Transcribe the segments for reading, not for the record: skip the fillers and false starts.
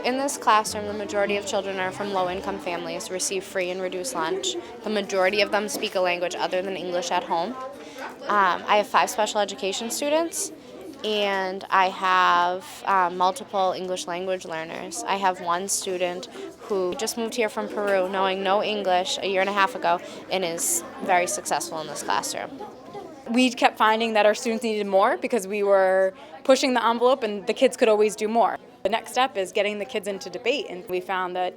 in this classroom, the majority of children are from low-income families, receive free and reduced lunch. The majority of them speak a language other than English at home. I have 5 special education students, and I have multiple English language learners. I have one student who just moved here from Peru knowing no English a year and a half ago and is very successful in this classroom. We kept finding that our students needed more because we were pushing the envelope and the kids could always do more. The next step is getting the kids into debate, and we found that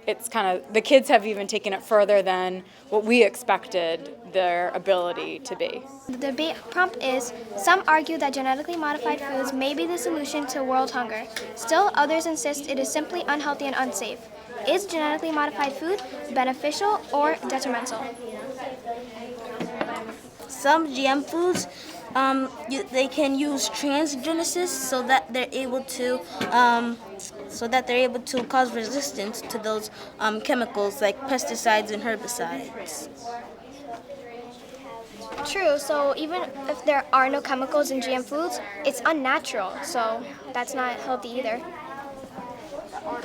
the kids have even taken it further than what we expected their ability to be. The debate prompt is, some argue that genetically modified foods may be the solution to world hunger. Still, others insist it is simply unhealthy and unsafe. Is genetically modified food beneficial or detrimental? Some GM foods, they can use transgenesis so that they're able to cause resistance to those chemicals like pesticides and herbicides. True, so even if there are no chemicals in GM foods, it's unnatural, so that's not healthy either.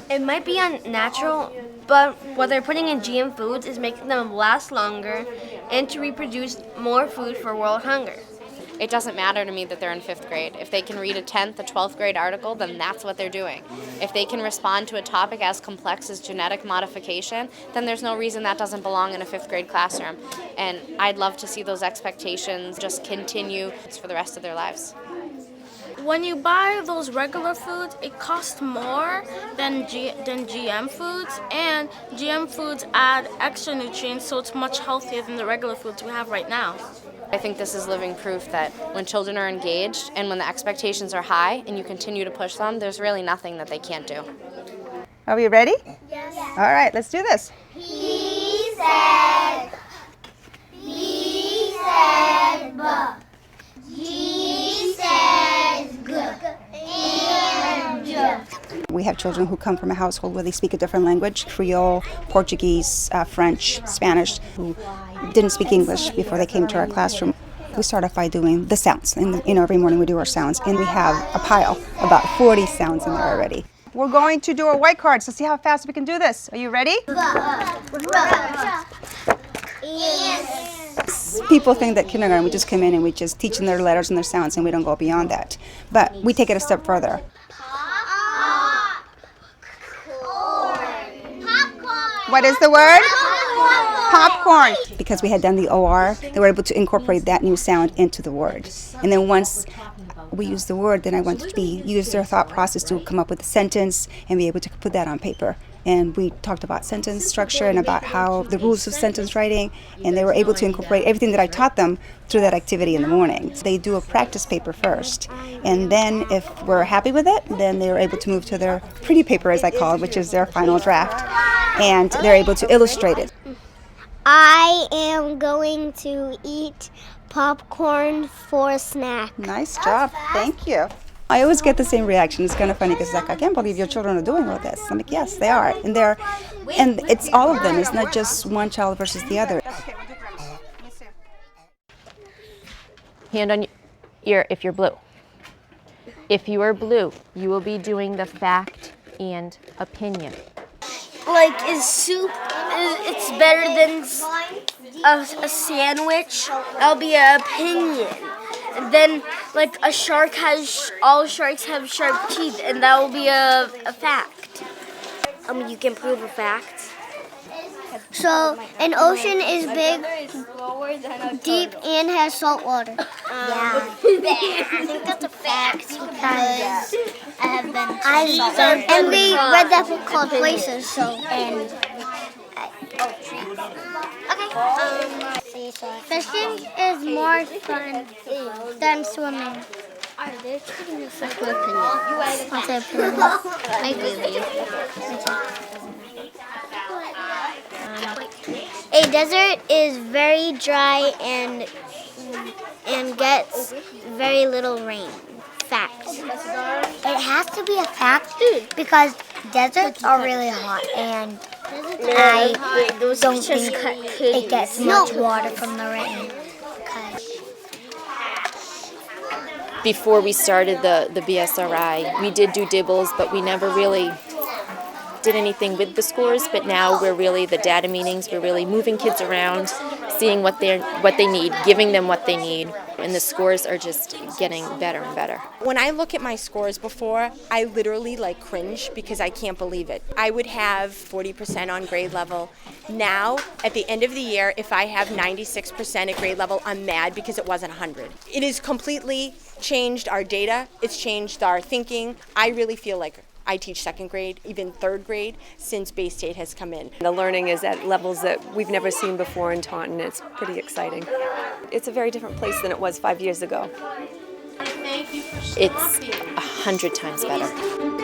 It might be unnatural, but what they're putting in GM foods is making them last longer and to reproduce more food for world hunger. It doesn't matter to me that they're in 5th grade. If they can read a 10th, a 12th grade article, then that's what they're doing. If they can respond to a topic as complex as genetic modification, then there's no reason that doesn't belong in a 5th grade classroom. And I'd love to see those expectations just continue for the rest of their lives. When you buy those regular foods, it costs more than GM foods, and GM foods add extra nutrients, so it's much healthier than the regular foods we have right now. I think this is living proof that when children are engaged and when the expectations are high and you continue to push them, there's really nothing that they can't do. Are we ready? Yes. All right, let's do this. He said, but. He said, good. We have children who come from a household where they speak a different language, Creole, Portuguese, French, Spanish, who didn't speak English before they came to our classroom. We start off by doing the sounds, and every morning we do our sounds, and we have a pile, about 40 sounds in there already. We're going to do our white cards to see how fast we can do this. Are you ready? People think that kindergarten, we just come in and we just teach them their letters and their sounds, and we don't go beyond that. But we take it a step further. What is the word? Popcorn. Because we had done the OR, they were able to incorporate that new sound into the word. And then once we used the word, then I wanted to use their thought process to come up with a sentence and be able to put that on paper. And we talked about sentence structure and about how the rules of sentence writing, and they were able to incorporate everything that I taught them through that activity in the morning. So they do a practice paper first, and then if we're happy with it, then they're able to move to their pretty paper, as I call it, which is their final draft, and they're able to illustrate it. I am going to eat popcorn for a snack. Nice job. Thank you. I always get the same reaction. It's kind of funny because it's like, I can't believe your children are doing all this. I'm like, yes, they are. And it's all of them. It's not just one child versus the other. Hand on if you're blue. If you are blue, you will be doing the fact and opinion. Like, is soup, it's better than a sandwich? That'll be an opinion. And then, like, all sharks have sharp teeth, and that will be a fact. You can prove a fact. So, an ocean is big, deep, and has salt water. Yeah. I think that's a fact because I have been And we read that book called Places, so. Fishing is more fun than swimming. I agree with you. A desert is very dry and gets very little rain. Fact. It has to be a fact because deserts are really hot and I don't think it gets much water from the rain. Before we started the BSRI, we did do dibbles, but we never really did anything with the scores, but now we're really the data meetings. We're really moving kids around, seeing what they need, giving them what they need, and the scores are just getting better and better. When I look at my scores before, I literally cringe because I can't believe it. I would have 40% on grade level. Now, at the end of the year, if I have 96% at grade level, I'm mad because it wasn't 100. It has completely changed our data. It's changed our thinking. I really feel like I teach second grade, even third grade, since Bay State has come in. The learning is at levels that we've never seen before in Taunton. It's pretty exciting. It's a very different place than it was 5 years ago. It's 100 times better.